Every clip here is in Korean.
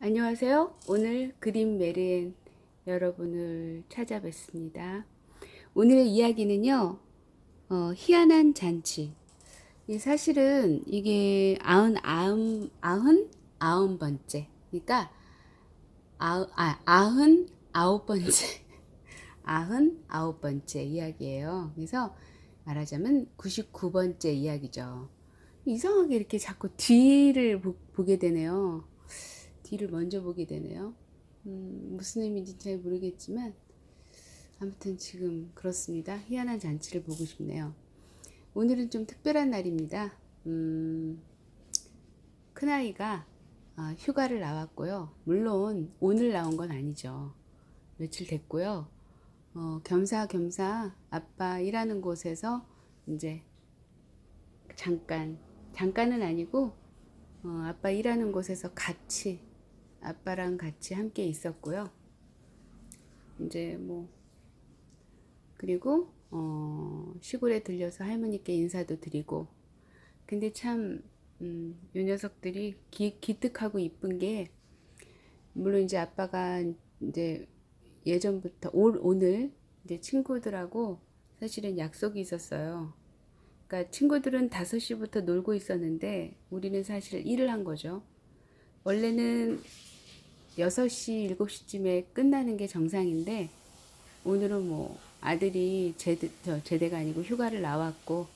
안녕하세요. 오늘 그림 메르엔 여러분을 찾아뵙습니다. 오늘의 이야기는요, 희한한 잔치. 사실은 이게 아흔 번째. 그러니까, 아흔 아홉 번째. 아흔 아홉 번째 이야기예요. 그래서 말하자면 99번째 이야기죠. 이상하게 이렇게 자꾸 뒤를 보게 되네요. 뒤를 먼저 보게 되네요. 무슨 의미인지 잘 모르겠지만 아무튼 지금 그렇습니다. 희한한 잔치를 보고 싶네요. 오늘은 좀 특별한 날입니다. 큰아이가 휴가를 나왔고요. 물론 오늘 나온 건 아니죠. 며칠 됐고요. 겸사겸사 아빠 일하는 곳에서 이제 잠깐은 아니고 아빠 일하는 곳에서 아빠랑 같이 함께 있었고요. 이제 뭐 그리고 시골에 들려서 할머니께 인사도 드리고. 근데 참 요 녀석들이 기특하고 이쁜 게, 물론 이제 아빠가 이제 예전부터 오늘 이제 친구들하고 사실은 약속이 있었어요. 그러니까 친구들은 5시부터 놀고 있었는데 우리는 사실 일을 한 거죠. 원래는 6시, 7시쯤에 끝나는 게 정상인데 오늘은 뭐 아들이 제대가 아니고 휴가를 나왔고,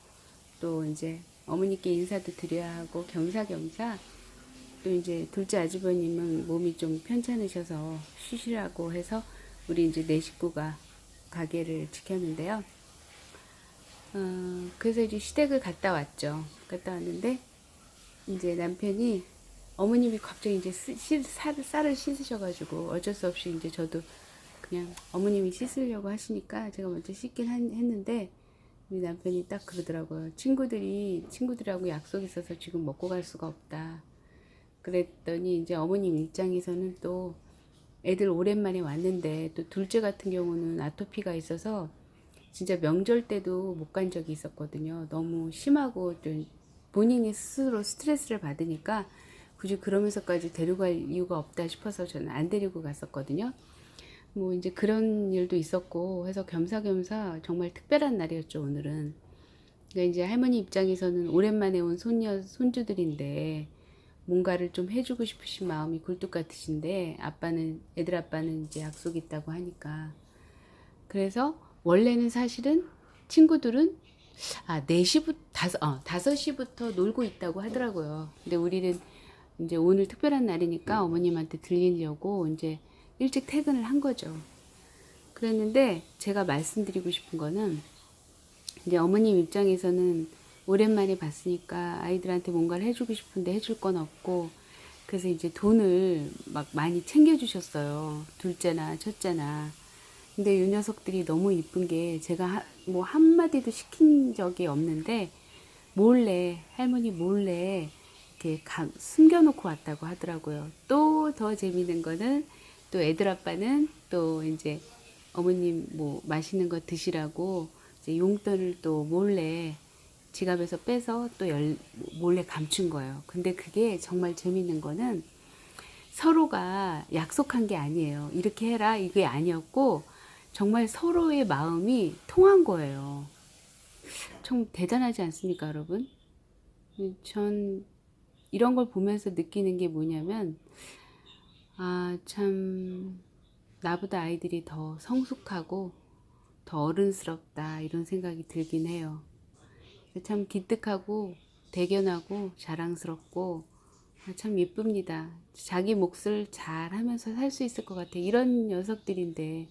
또 이제 어머니께 인사도 드려야 하고 겸사겸사, 또 이제 둘째 아주버님은 몸이 좀 편찮으셔서 쉬시라고 해서 우리 이제 네 식구가 가게를 지켰는데요. 그래서 이제 시댁을 갔다 왔죠. 갔다 왔는데 이제 남편이, 어머님이 갑자기 이제 쌀을 씻으셔가지고 어쩔 수 없이 이제 저도 그냥 어머님이 씻으려고 하시니까 제가 먼저 씻긴 했는데, 우리 남편이 딱 그러더라고요. 친구들하고 약속 있어서 지금 먹고 갈 수가 없다. 그랬더니 이제 어머님 입장에서는 또 애들 오랜만에 왔는데, 또 둘째 같은 경우는 아토피가 있어서 진짜 명절 때도 못 간 적이 있었거든요. 너무 심하고 좀 본인이 스스로 스트레스를 받으니까 굳이 그러면서까지 데려갈 이유가 없다 싶어서 저는 안 데리고 갔었거든요. 뭐 이제 그런 일도 있었고 해서 겸사겸사 정말 특별한 날이었죠, 오늘은. 그러니까 이제 할머니 입장에서는 오랜만에 온 손주들인데 뭔가를 좀 해주고 싶으신 마음이 굴뚝 같으신데, 애들 아빠는 이제 약속 있다고 하니까. 그래서 원래는 사실은 친구들은 4시부터 5시부터 놀고 있다고 하더라고요. 근데 우리는 이제 오늘 특별한 날이니까 어머님한테 들리려고 이제 일찍 퇴근을 한 거죠. 그랬는데 제가 말씀드리고 싶은 거는, 이제 어머님 입장에서는 오랜만에 봤으니까 아이들한테 뭔가를 해주고 싶은데 해줄 건 없고, 그래서 이제 돈을 막 많이 챙겨주셨어요. 둘째나 첫째나. 근데 이 녀석들이 너무 이쁜 게, 제가 뭐 한마디도 시킨 적이 없는데 할머니 몰래 이렇게 숨겨놓고 왔다고 하더라고요. 또 더 재밌는 거는, 또 애들 아빠는 또 이제 어머님 뭐 맛있는 거 드시라고 이제 용돈을 또 몰래 지갑에서 빼서 또 몰래 감춘 거예요. 근데 그게 정말 재밌는 거는, 서로가 약속한 게 아니에요. 이렇게 해라 이게 아니었고, 정말 서로의 마음이 통한 거예요. 참 대단하지 않습니까, 여러분? 전 이런 걸 보면서 느끼는 게 뭐냐면, 참 나보다 아이들이 더 성숙하고 더 어른스럽다, 이런 생각이 들긴 해요. 참 기특하고 대견하고 자랑스럽고 참 예쁩니다. 자기 몫을 잘 하면서 살 수 있을 것 같아. 이런 녀석들인데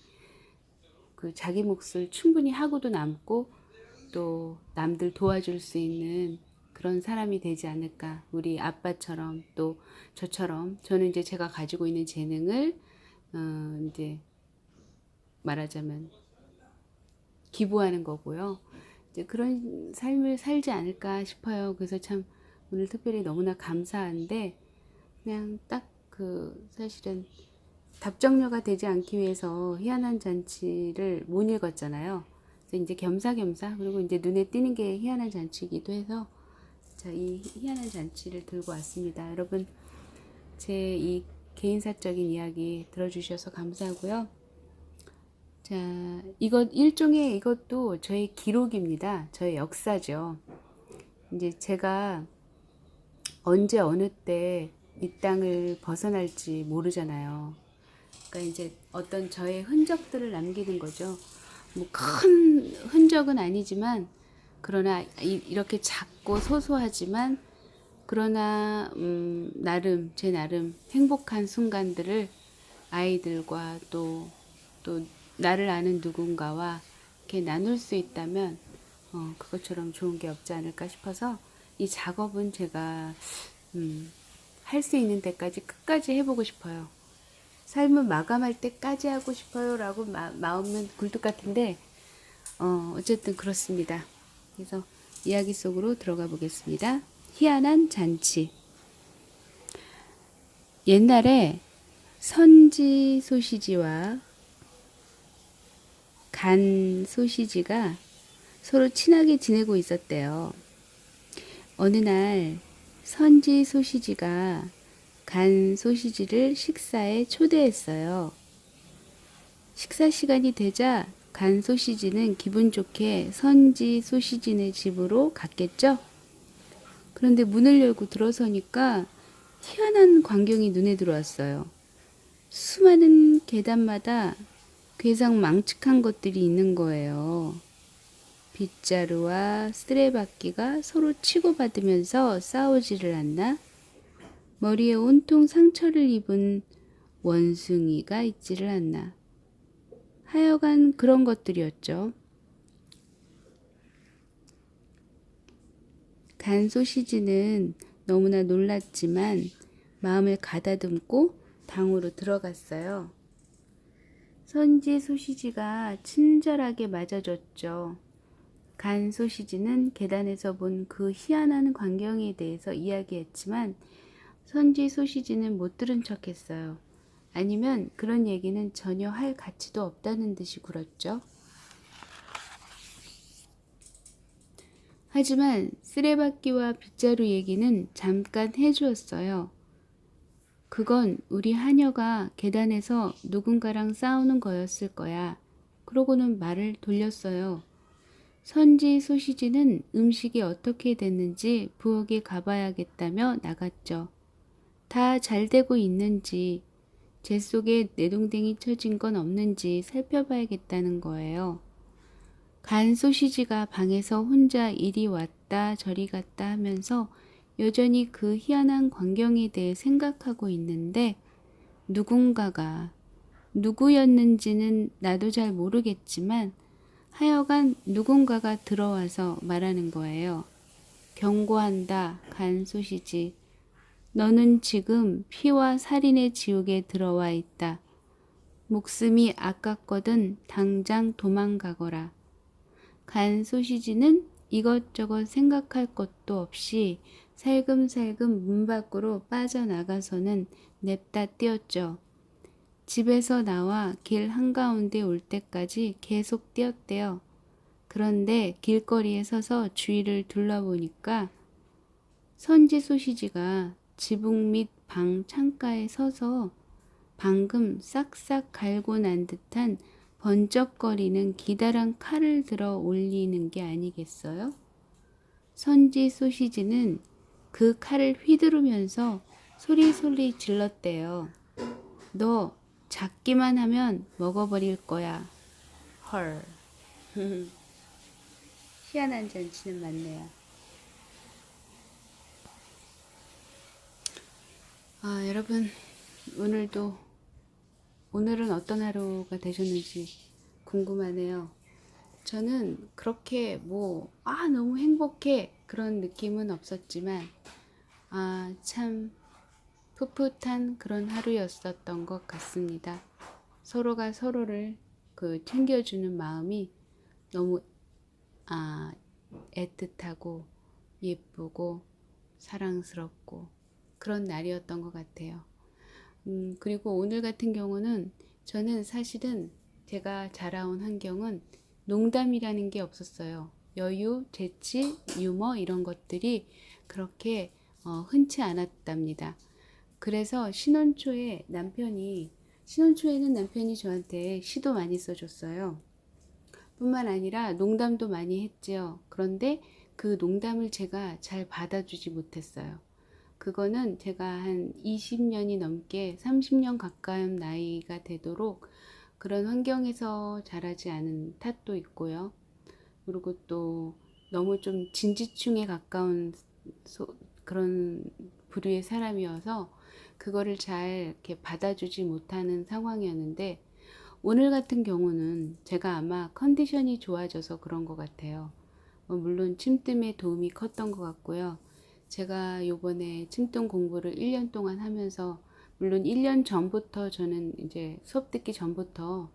그 자기 몫을 충분히 하고도 남고 또 남들 도와줄 수 있는 그런 사람이 되지 않을까. 우리 아빠처럼, 또 저처럼. 저는 이제 제가 가지고 있는 재능을 이제 말하자면 기부하는 거고요. 이제 그런 삶을 살지 않을까 싶어요. 그래서 참 오늘 특별히 너무나 감사한데, 그냥 딱 사실은 답정너가 되지 않기 위해서 희한한 잔치를 못 읽었잖아요. 그래서 이제 겸사겸사, 그리고 이제 눈에 띄는 게 희한한 잔치이기도 해서 자, 이 희한한 잔치를 들고 왔습니다. 여러분, 제 이 개인사적인 이야기 들어주셔서 감사하고요. 자, 일종의 이것도 저의 기록입니다. 저의 역사죠. 이제 제가 언제 어느 때 이 땅을 벗어날지 모르잖아요. 그러니까 이제 어떤 저의 흔적들을 남기는 거죠. 뭐 큰 흔적은 아니지만 그러나 이렇게 작고 소소하지만 그러나 제 나름 행복한 순간들을 아이들과 또 나를 아는 누군가와 이렇게 나눌 수 있다면 그것처럼 좋은 게 없지 않을까 싶어서 이 작업은 제가 할 수 있는 데까지 끝까지 해보고 싶어요. 삶을 마감할 때까지 하고 싶어요 라고 마음은 굴뚝 같은데 어쨌든 그렇습니다. 그래서 이야기 속으로 들어가 보겠습니다. 희한한 잔치. 옛날에 선지 소시지와 간 소시지가 서로 친하게 지내고 있었대요. 어느 날 선지 소시지가 간 소시지를 식사에 초대했어요. 식사 시간이 되자 간 소시지는 기분 좋게 선지 소시지네 집으로 갔겠죠? 그런데 문을 열고 들어서니까 희한한 광경이 눈에 들어왔어요. 수많은 계단마다 괴상망측한 것들이 있는 거예요. 빗자루와 쓰레받기가 서로 치고받으면서 싸우지를 않나? 머리에 온통 상처를 입은 원숭이가 있지를 않나? 하여간 그런 것들이었죠. 간 소시지는 너무나 놀랐지만 마음을 가다듬고 방으로 들어갔어요. 선지 소시지가 친절하게 맞아줬죠. 간 소시지는 계단에서 본 그 희한한 광경에 대해서 이야기했지만 선지 소시지는 못 들은 척했어요. 아니면 그런 얘기는 전혀 할 가치도 없다는 듯이 굴었죠. 하지만 쓰레받기와 빗자루 얘기는 잠깐 해주었어요. 그건 우리 하녀가 계단에서 누군가랑 싸우는 거였을 거야. 그러고는 말을 돌렸어요. 선지 소시지는 음식이 어떻게 됐는지 부엌에 가봐야겠다며 나갔죠. 다 잘 되고 있는지, 제 속에 내동댕이 쳐진 건 없는지 살펴봐야겠다는 거예요. 간 소시지가 방에서 혼자 이리 왔다 저리 갔다 하면서 여전히 그 희한한 광경에 대해 생각하고 있는데 누군가가 누구였는지는 나도 잘 모르겠지만 하여간 누군가가 들어와서 말하는 거예요. 경고한다, 간 소시지. 너는 지금 피와 살인의 지옥에 들어와 있다. 목숨이 아깝거든 당장 도망가거라. 간 소시지는 이것저것 생각할 것도 없이 살금살금 문 밖으로 빠져나가서는 냅다 뛰었죠. 집에서 나와 길 한가운데 올 때까지 계속 뛰었대요. 그런데 길거리에 서서 주위를 둘러보니까 선지 소시지가 지붕 및 방 창가에 서서 방금 싹싹 갈고 난 듯한 번쩍거리는 기다란 칼을 들어 올리는 게 아니겠어요? 선지 소시지는 그 칼을 휘두르면서 소리소리 질렀대요. 너 잡기만 하면 먹어버릴 거야. 헐. 희한한 잔치는 많네요. 여러분 오늘은 어떤 하루가 되셨는지 궁금하네요. 저는 그렇게 너무 행복해 그런 느낌은 없었지만 참 풋풋한 그런 하루였었던 것 같습니다. 서로가 서로를 챙겨주는 마음이 너무 애틋하고 예쁘고 사랑스럽고 그런 날이었던 것 같아요. 그리고 오늘 같은 경우는 저는 사실은 제가 자라온 환경은 농담이라는 게 없었어요. 여유, 재치, 유머 이런 것들이 그렇게 흔치 않았답니다. 그래서 신혼초에는 남편이 저한테 시도 많이 써줬어요. 뿐만 아니라 농담도 많이 했지요. 그런데 그 농담을 제가 잘 받아주지 못했어요. 그거는 제가 한 20년이 넘게 30년 가까운 나이가 되도록 그런 환경에서 자라지 않은 탓도 있고요. 그리고 또 너무 좀 진지충에 가까운 그런 부류의 사람이어서 그거를 잘 이렇게 받아주지 못하는 상황이었는데, 오늘 같은 경우는 제가 아마 컨디션이 좋아져서 그런 것 같아요. 물론 침뜸의 도움이 컸던 것 같고요. 제가 요번에 침뜸 공부를 1년 동안 하면서, 물론 1년 전부터 저는 이제 수업 듣기 전부터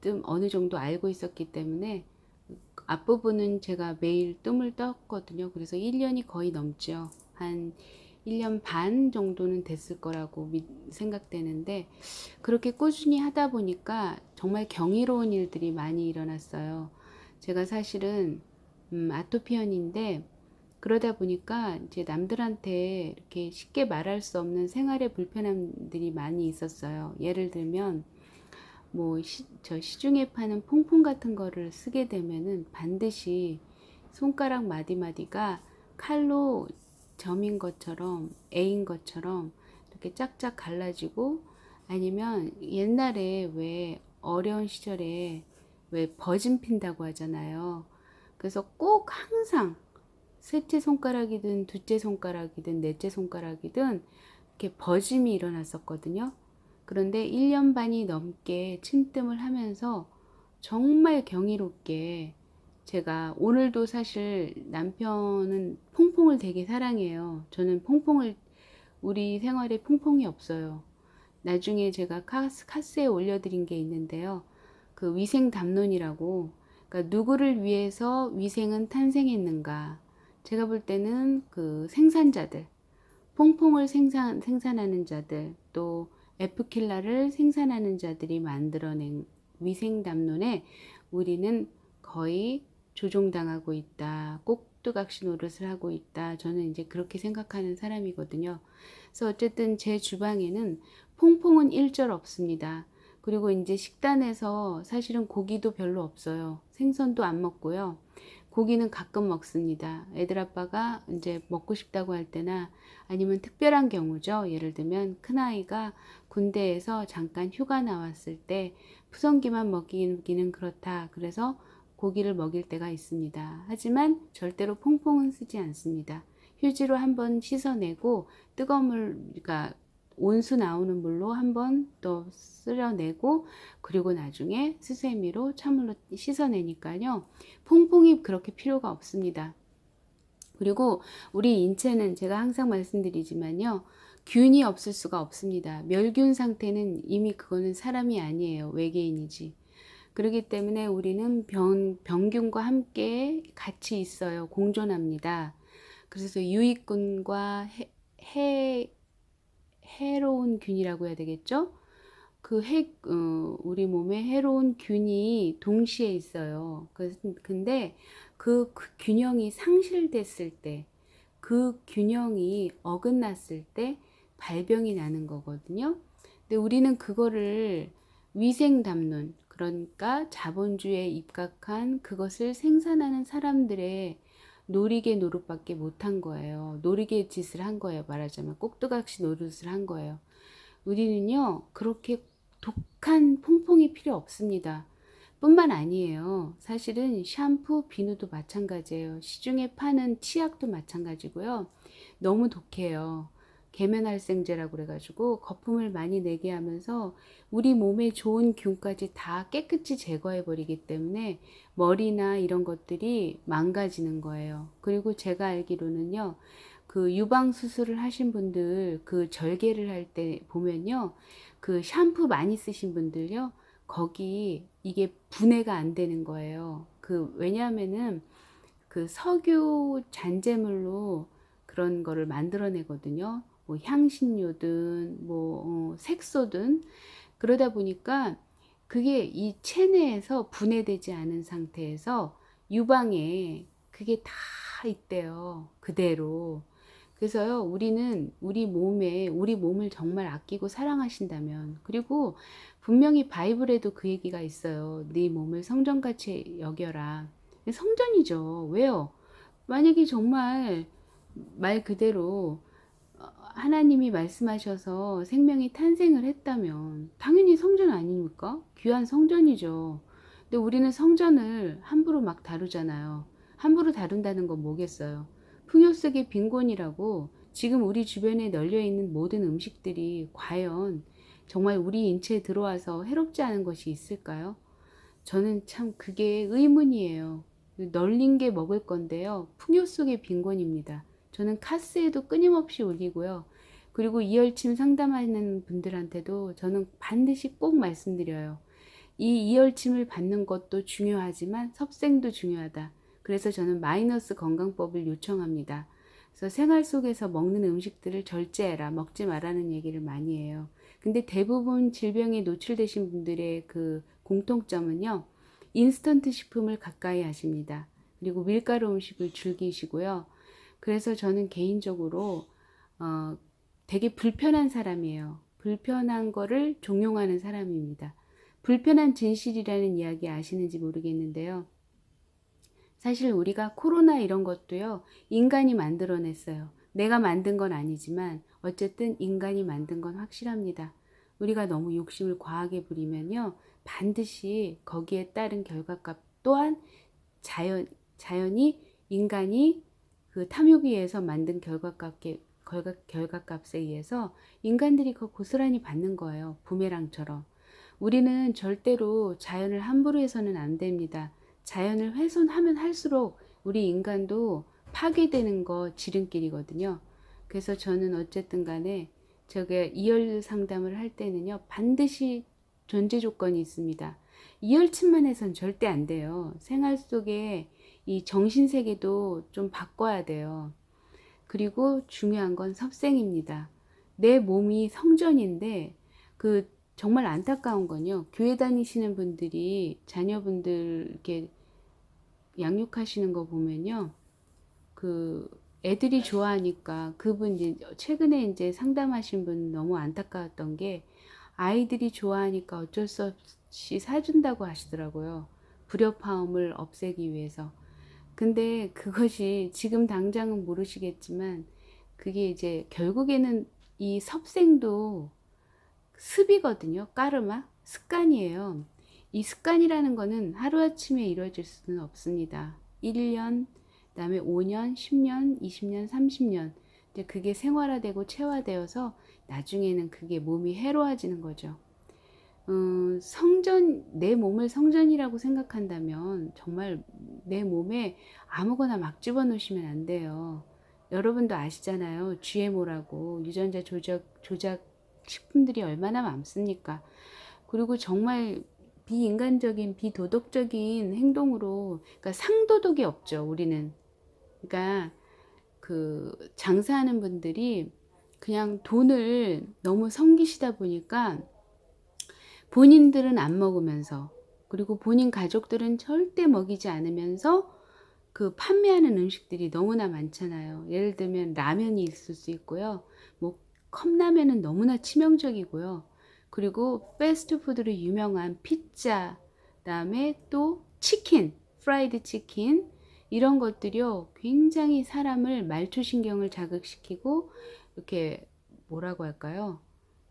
좀 어느 정도 알고 있었기 때문에 앞부분은 제가 매일 뜸을 떴거든요. 그래서 1년이 거의 넘죠. 한 1년 반 정도는 됐을 거라고 생각되는데, 그렇게 꾸준히 하다 보니까 정말 경이로운 일들이 많이 일어났어요. 제가 사실은 아토피언인데, 그러다 보니까 이제 남들한테 이렇게 쉽게 말할 수 없는 생활의 불편함들이 많이 있었어요. 예를 들면 뭐 저 시중에 파는 퐁퐁 같은 거를 쓰게 되면은 반드시 손가락 마디마디가 칼로 점인 것처럼 A인 것처럼 이렇게 짝짝 갈라지고, 아니면 옛날에 왜 어려운 시절에 왜 버진 핀다고 하잖아요. 그래서 꼭 항상 셋째 손가락이든 둘째 손가락이든 넷째 손가락이든 이렇게 버짐이 일어났었거든요. 그런데 1년 반이 넘게 침뜸을 하면서 정말 경이롭게, 제가 오늘도 사실 남편은 퐁퐁을 되게 사랑해요. 저는 퐁퐁을, 우리 생활에 퐁퐁이 없어요. 나중에 제가 카스에 올려드린 게 있는데요. 그 위생 담론이라고, 그러니까 누구를 위해서 위생은 탄생했는가. 제가 볼 때는 그 생산자들, 퐁퐁을 생산하는 자들, 또 에프킬라를 생산하는 자들이 만들어낸 위생 담론에 우리는 거의 조종당하고 있다. 꼭두각시 노릇을 하고 있다. 저는 이제 그렇게 생각하는 사람이거든요. 그래서 어쨌든 제 주방에는 퐁퐁은 일절 없습니다. 그리고 이제 식단에서 사실은 고기도 별로 없어요. 생선도 안 먹고요. 고기는 가끔 먹습니다. 애들 아빠가 이제 먹고 싶다고 할 때나, 아니면 특별한 경우죠. 예를 들면 큰아이가 군대에서 잠깐 휴가 나왔을 때 푸성기만 먹이기는 그렇다. 그래서 고기를 먹일 때가 있습니다. 하지만 절대로 퐁퐁은 쓰지 않습니다. 휴지로 한번 씻어내고, 뜨거운 물, 그러니까 온수 나오는 물로 한번 또 쓸어내고, 그리고 나중에 수세미로 찬물로 씻어내니까요. 퐁퐁이 그렇게 필요가 없습니다. 그리고 우리 인체는 제가 항상 말씀드리지만요. 균이 없을 수가 없습니다. 멸균 상태는 이미 그거는 사람이 아니에요. 외계인이지. 그렇기 때문에 우리는 병균과 함께 같이 있어요. 공존합니다. 그래서 유익균과 해로운 균이라고 해야 되겠죠? 우리 몸에 해로운 균이 동시에 있어요. 근데 그 균형이 상실됐을 때, 그 균형이 어긋났을 때 발병이 나는 거거든요. 근데 우리는 그거를 위생 담론, 그러니까 자본주의에 입각한 그것을 생산하는 사람들의 노리개 노릇밖에 못한 거예요. 노리개 짓을 한 거예요. 말하자면 꼭두각시 노릇을 한 거예요. 우리는요, 그렇게 독한 퐁퐁이 필요 없습니다. 뿐만 아니에요. 사실은 샴푸, 비누도 마찬가지예요. 시중에 파는 치약도 마찬가지고요. 너무 독해요. 계면활생제라고 그래가지고 거품을 많이 내게 하면서 우리 몸에 좋은 균까지 다 깨끗이 제거해버리기 때문에 머리나 이런 것들이 망가지는 거예요. 그리고 제가 알기로는요, 그 유방 수술을 하신 분들 그 절개를 할 때 보면요, 그 샴푸 많이 쓰신 분들요, 거기 이게 분해가 안 되는 거예요. 왜냐하면은 그 석유 잔재물로 그런 거를 만들어내거든요. 뭐 향신료든 색소든. 그러다 보니까 그게 이 체내에서 분해되지 않은 상태에서 유방에 그게 다 있대요. 그대로. 그래서요, 우리는 우리 몸을 정말 아끼고 사랑하신다면, 그리고 분명히 바이블에도 그 얘기가 있어요. 네 몸을 성전같이 여겨라. 성전이죠. 왜요? 만약에 정말 말 그대로 하나님이 말씀하셔서 생명이 탄생을 했다면 당연히 성전 아닙니까? 귀한 성전이죠. 근데 우리는 성전을 함부로 막 다루잖아요. 함부로 다룬다는 건 뭐겠어요? 풍요 속의 빈곤이라고 지금 우리 주변에 널려 있는 모든 음식들이 과연 정말 우리 인체에 들어와서 해롭지 않은 것이 있을까요? 저는 참 그게 의문이에요. 널린 게 먹을 건데요. 풍요 속의 빈곤입니다. 저는 카스에도 끊임없이 올리고요. 그리고 이열침 상담하는 분들한테도 저는 반드시 꼭 말씀드려요. 이 이열침을 받는 것도 중요하지만 섭생도 중요하다. 그래서 저는 마이너스 건강법을 요청합니다. 그래서 생활 속에서 먹는 음식들을 절제해라, 먹지 말라는 얘기를 많이 해요. 근데 대부분 질병에 노출되신 분들의 그 공통점은요, 인스턴트 식품을 가까이 하십니다. 그리고 밀가루 음식을 즐기시고요. 그래서 저는 개인적으로 되게 불편한 사람이에요. 불편한 거를 종용하는 사람입니다. 불편한 진실이라는 이야기 아시는지 모르겠는데요. 사실 우리가 코로나 이런 것도요, 인간이 만들어냈어요. 내가 만든 건 아니지만 어쨌든 인간이 만든 건 확실합니다. 우리가 너무 욕심을 과하게 부리면요, 반드시 거기에 따른 결과값 또한 자연이 인간이 그 탐욕에 의해서 만든 결과값에 의해서 인간들이 그 고스란히 받는 거예요. 부메랑처럼. 우리는 절대로 자연을 함부로 해서는 안 됩니다. 자연을 훼손하면 할수록 우리 인간도 파괴되는 거 지름길이거든요. 그래서 저는 어쨌든 간에 저게 이열 상담을 할 때는요, 반드시 존재 조건이 있습니다. 이열침만 해선 절대 안 돼요. 생활 속에 이 정신세계도 좀 바꿔야 돼요. 그리고 중요한 건 섭생입니다. 내 몸이 성전인데 그 정말 안타까운 건요. 교회 다니시는 분들이 자녀분들 이렇게 양육하시는 거 보면요. 그 애들이 좋아하니까 그분 이제 최근에 이제 상담하신 분 너무 안타까웠던 게 아이들이 좋아하니까 어쩔 수 없이 사준다고 하시더라고요. 불협화음을 없애기 위해서. 근데 그것이 지금 당장은 모르시겠지만 그게 이제 결국에는 이 섭생도 습이거든요. 까르마, 습관이에요. 이 습관이라는 거는 하루아침에 이루어질 수는 없습니다. 1년, 그다음에 5년, 10년, 20년, 30년. 근데 그게 생활화되고 체화되어서 나중에는 그게 몸이 해로워지는 거죠. 내 몸을 성전이라고 생각한다면 정말 내 몸에 아무거나 막 집어넣으시면 안 돼요. 여러분도 아시잖아요. GMO라고 유전자 조작 식품들이 얼마나 많습니까? 그리고 정말 비인간적인, 비도덕적인 행동으로, 그러니까 상도덕이 없죠, 우리는. 그러니까 그 장사하는 분들이 그냥 돈을 너무 섬기시다 보니까 본인들은 안 먹으면서, 그리고 본인 가족들은 절대 먹이지 않으면서 그 판매하는 음식들이 너무나 많잖아요. 예를 들면 라면이 있을 수 있고요. 뭐 컵라면은 너무나 치명적이고요. 그리고 패스트푸드로 유명한 피자, 그다음에 또 치킨, 프라이드 치킨 이런 것들이요. 굉장히 사람을 말초신경을 자극시키고 이렇게 뭐라고 할까요?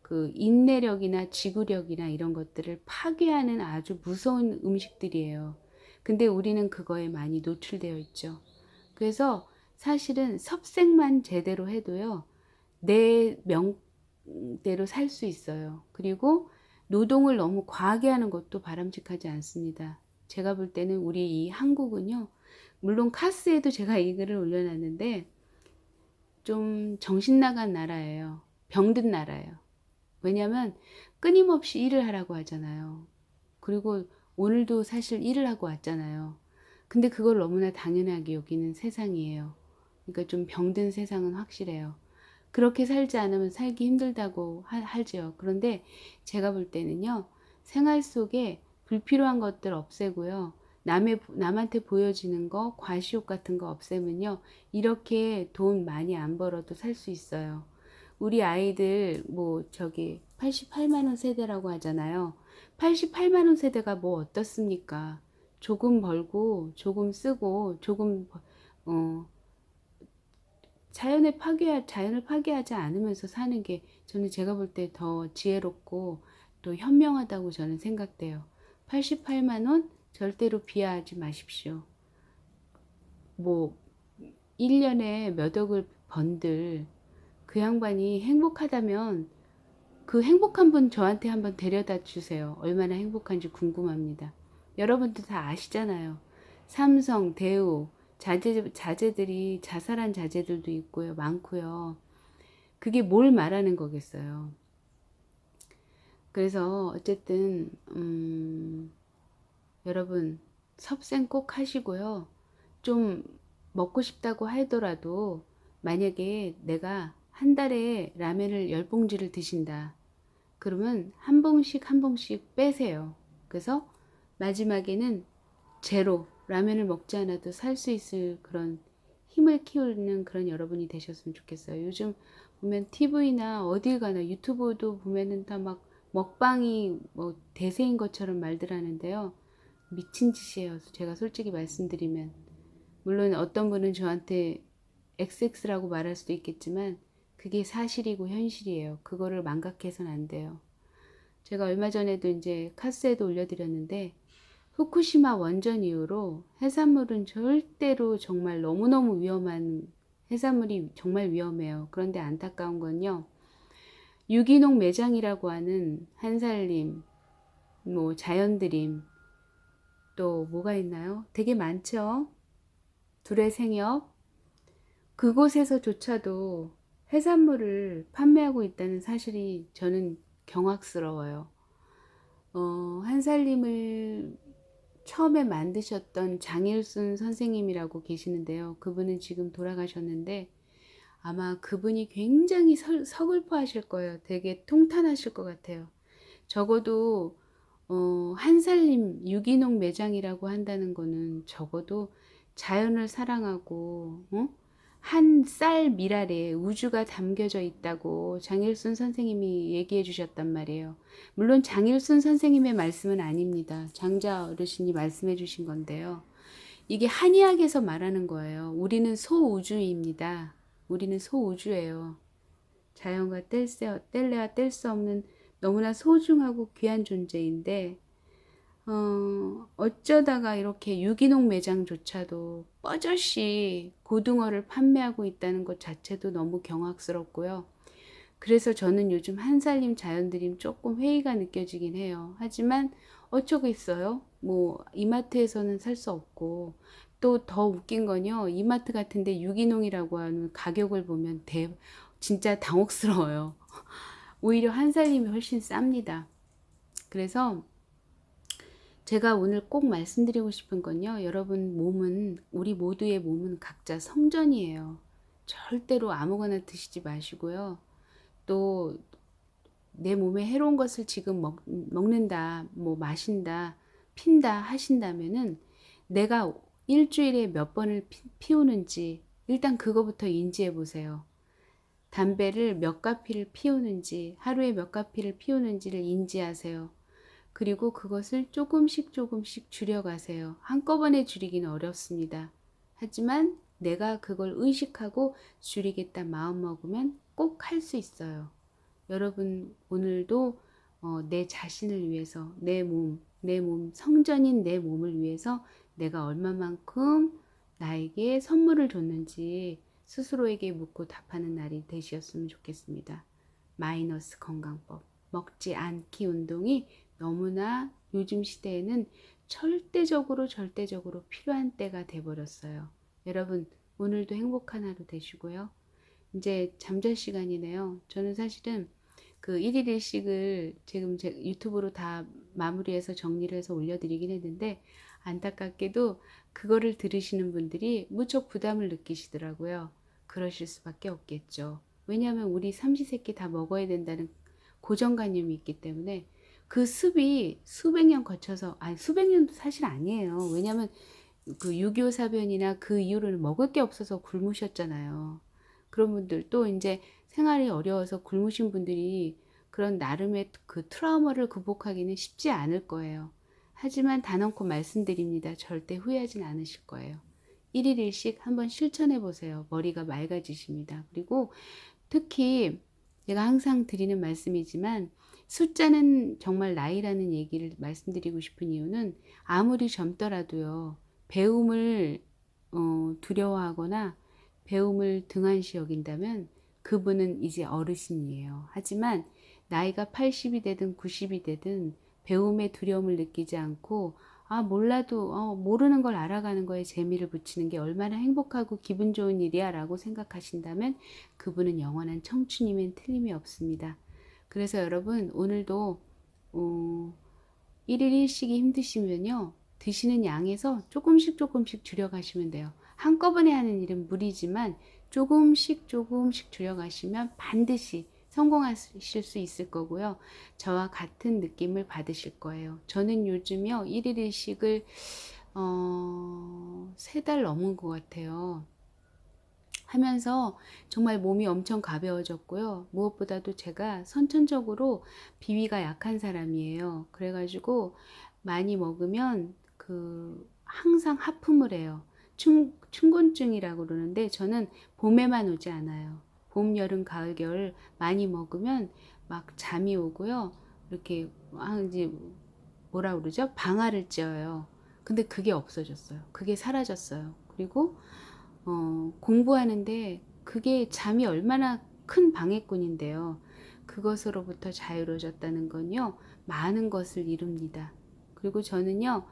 그 인내력이나 지구력이나 이런 것들을 파괴하는 아주 무서운 음식들이에요. 근데 우리는 그거에 많이 노출되어 있죠. 그래서 사실은 섭생만 제대로 해도요, 내 명대로 살 수 있어요. 그리고 노동을 너무 과하게 하는 것도 바람직하지 않습니다. 제가 볼 때는 우리 이 한국은요, 물론 카스에도 제가 이 글을 올려놨는데, 좀 정신 나간 나라예요. 병든 나라예요. 왜냐면 끊임없이 일을 하라고 하잖아요. 그리고 오늘도 사실 일을 하고 왔잖아요. 근데 그걸 너무나 당연하게 여기는 세상이에요. 그러니까 좀 병든 세상은 확실해요. 그렇게 살지 않으면 살기 힘들다고 하죠. 그런데 제가 볼 때는요, 생활 속에 불필요한 것들 없애고요. 남한테 보여지는 거, 과시욕 같은 거 없애면요. 이렇게 돈 많이 안 벌어도 살 수 있어요. 우리 아이들, 88만 원 세대라고 하잖아요. 88만 원 세대가 뭐 어떻습니까? 조금 벌고, 조금 쓰고, 어, 자연을 파괴하지 않으면서 사는 게 저는 제가 볼 때 더 지혜롭고 또 현명하다고 저는 생각돼요. 88만 원 절대로 비하하지 마십시오. 뭐 1년에 몇 억을 번들 그 양반이 행복하다면 그 행복한 분 저한테 한번 데려다 주세요. 얼마나 행복한지 궁금합니다. 여러분들 다 아시잖아요. 삼성, 대우, 자제들이 자살한 자제들도 있고요. 많고요. 그게 뭘 말하는 거겠어요. 그래서 어쨌든 여러분 섭생 꼭 하시고요. 좀 먹고 싶다고 하더라도 만약에 내가 한 달에 라면을 10봉지를 드신다. 그러면 한 봉씩 한 봉씩 빼세요. 그래서 마지막에는 제로, 라면을 먹지 않아도 살 수 있을 그런 힘을 키우는 그런 여러분이 되셨으면 좋겠어요. 요즘 보면 TV나 어딜 가나 유튜브도 보면은 다 막 먹방이 뭐 대세인 것처럼 말들 하는데요. 미친 짓이에요. 제가 솔직히 말씀드리면. 물론 어떤 분은 저한테 XX라고 말할 수도 있겠지만 그게 사실이고 현실이에요. 그거를 망각해서는 안 돼요. 제가 얼마 전에도 이제 카스에도 올려드렸는데 후쿠시마 원전 이후로 해산물은 절대로 정말 너무너무 위험한 해산물이 정말 위험해요. 그런데 안타까운 건요. 유기농 매장이라고 하는 한살림, 뭐 자연드림, 또 뭐가 있나요? 되게 많죠. 둘의 생협. 그곳에서조차도 해산물을 판매하고 있다는 사실이 저는 경악스러워요. 한살림을 처음에 만드셨던 장일순 선생님이라고 계시는데요. 그분은 지금 돌아가셨는데 아마 그분이 굉장히 서글퍼 하실 거예요. 되게 통탄하실 것 같아요. 적어도 한살림 유기농 매장이라고 한다는 거는 적어도 자연을 사랑하고 한 쌀 밀알에 우주가 담겨져 있다고 장일순 선생님이 얘기해 주셨단 말이에요. 물론 장일순 선생님의 말씀은 아닙니다. 장자 어르신이 말씀해 주신 건데요. 이게 한의학에서 말하는 거예요. 우리는 소우주입니다. 우리는 소우주예요. 자연과 뗄래야 뗄 수 없는 너무나 소중하고 귀한 존재인데 어쩌다가 이렇게 유기농 매장조차도 뻐젓이 고등어를 판매하고 있다는 것 자체도 너무 경악스럽고요. 그래서 저는 요즘 한살림 자연드림 조금 회의가 느껴지긴 해요. 하지만 어쩌겠어요? 뭐 이마트에서는 살 수 없고 또 더 웃긴 건요. 이마트 같은데 유기농이라고 하는 가격을 보면 진짜 당혹스러워요. 오히려 한살림이 훨씬 쌉니다. 그래서 제가 오늘 꼭 말씀드리고 싶은 건요. 여러분 우리 모두의 몸은 각자 성전이에요. 절대로 아무거나 드시지 마시고요. 또 내 몸에 해로운 것을 지금 먹는다, 뭐 마신다, 핀다 하신다면은 내가 일주일에 몇 번을 피우는지 일단 그거부터 인지해 보세요. 담배를 몇 가피를 피우는지, 하루에 몇 가피를 피우는지를 인지하세요. 그리고 그것을 조금씩 조금씩 줄여가세요. 한꺼번에 줄이기는 어렵습니다. 하지만 내가 그걸 의식하고 줄이겠다 마음 먹으면 꼭 할 수 있어요. 여러분 오늘도 내 자신을 위해서 내 몸, 성전인 내 몸을 위해서 내가 얼마만큼 나에게 선물을 줬는지 스스로에게 묻고 답하는 날이 되셨으면 좋겠습니다. 마이너스 건강법, 먹지 않기 운동이 너무나 요즘 시대에는 절대적으로 필요한 때가 돼버렸어요. 여러분 오늘도 행복한 하루 되시고요. 이제 잠잘 시간이네요. 저는 사실은 그 1일 1식을 지금 제 유튜브로 다 마무리해서 정리를 해서 올려드리긴 했는데 안타깝게도 그거를 들으시는 분들이 무척 부담을 느끼시더라고요. 그러실 수밖에 없겠죠. 왜냐하면 우리 삼시세끼 다 먹어야 된다는 고정관념이 있기 때문에 그 습이 수백 년 거쳐서, 아니 수백 년도 사실 아니에요. 왜냐면 그 6.25 사변이나 그 이후로는 먹을 게 없어서 굶으셨잖아요. 그런 분들 또 이제 생활이 어려워서 굶으신 분들이 그런 나름의 그 트라우마를 극복하기는 쉽지 않을 거예요. 하지만 단언코 말씀드립니다. 절대 후회하진 않으실 거예요. 1일 1식 한번 실천해 보세요. 머리가 맑아지십니다. 그리고 특히 제가 항상 드리는 말씀이지만 숫자는 정말 나이라는 얘기를 말씀드리고 싶은 이유는 아무리 젊더라도요. 배움을 두려워하거나 배움을 등한시 여긴다면 그분은 이제 어르신이에요. 하지만 나이가 80이 되든 90이 되든 배움의 두려움을 느끼지 않고 아 몰라도 모르는 걸 알아가는 거에 재미를 붙이는 게 얼마나 행복하고 기분 좋은 일이야 라고 생각하신다면 그분은 영원한 청춘이면 틀림이 없습니다. 그래서 여러분 오늘도 1일 1식이 힘드시면요. 드시는 양에서 조금씩 조금씩 줄여가시면 돼요. 한꺼번에 하는 일은 무리지만 조금씩 조금씩 줄여가시면 반드시 성공하실 수 있을 거고요. 저와 같은 느낌을 받으실 거예요. 저는 요즘요 1일 1식을 3달 넘은 것 같아요. 하면서 정말 몸이 엄청 가벼워졌고요. 무엇보다도 제가 선천적으로 비위가 약한 사람이에요. 그래가지고 많이 먹으면 항상 하품을 해요. 춘곤증이라고 그러는데 저는 봄에만 오지 않아요. 봄, 여름, 가을, 겨울 많이 먹으면 막 잠이 오고요. 이렇게 이제 뭐라 그러죠? 방아를 찧어요. 근데 그게 없어졌어요. 그게 사라졌어요. 그리고 공부하는데 그게 잠이 얼마나 큰 방해꾼인데요. 그것으로부터 자유로워졌다는 건요, 많은 것을 이룹니다. 그리고 저는요,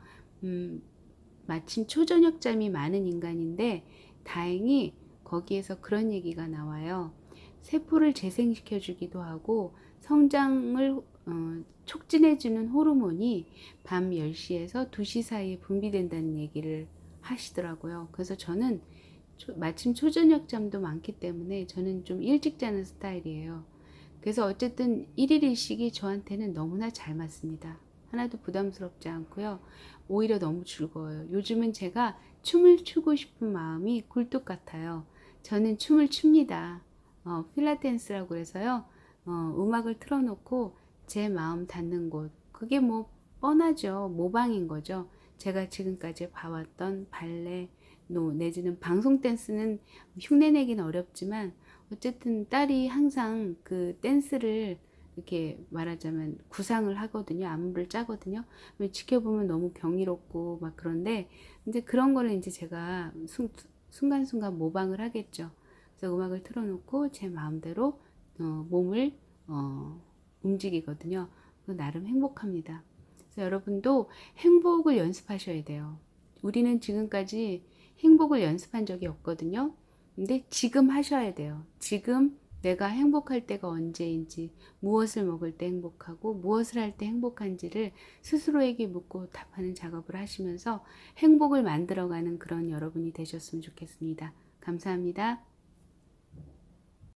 마침 초저녁 잠이 많은 인간인데, 다행히 거기에서 그런 얘기가 나와요. 세포를 재생시켜주기도 하고, 성장을 촉진해주는 호르몬이 밤 10시에서 2시 사이에 분비된다는 얘기를 하시더라고요. 그래서 저는 마침 초저녁 잠도 많기 때문에 저는 좀 일찍 자는 스타일이에요. 그래서 어쨌든 1일 1식이 저한테는 너무나 잘 맞습니다. 하나도 부담스럽지 않고요. 오히려 너무 즐거워요. 요즘은 제가 춤을 추고 싶은 마음이 굴뚝 같아요. 저는 춤을 춥니다. 필라테스라고 해서요. 음악을 틀어놓고 제 마음 닿는 곳. 그게 뭐 뻔하죠. 모방인 거죠. 제가 지금까지 봐왔던 발레, 내지는 방송 댄스는 흉내내기는 어렵지만 어쨌든 딸이 항상 그 댄스를 이렇게 말하자면 구상을 하거든요. 안무를 짜거든요. 지켜보면 너무 경이롭고 막 그런데 이제 그런 거를 이제 제가 순간순간 모방을 하겠죠. 그래서 음악을 틀어놓고 제 마음대로 몸을 움직이거든요. 나름 행복합니다. 그래서 여러분도 행복을 연습하셔야 돼요. 우리는 지금까지 행복을 연습한 적이 없거든요. 근데 지금 하셔야 돼요. 지금 내가 행복할 때가 언제인지, 무엇을 먹을 때 행복하고, 무엇을 할 때 행복한지를 스스로에게 묻고 답하는 작업을 하시면서 행복을 만들어가는 그런 여러분이 되셨으면 좋겠습니다. 감사합니다.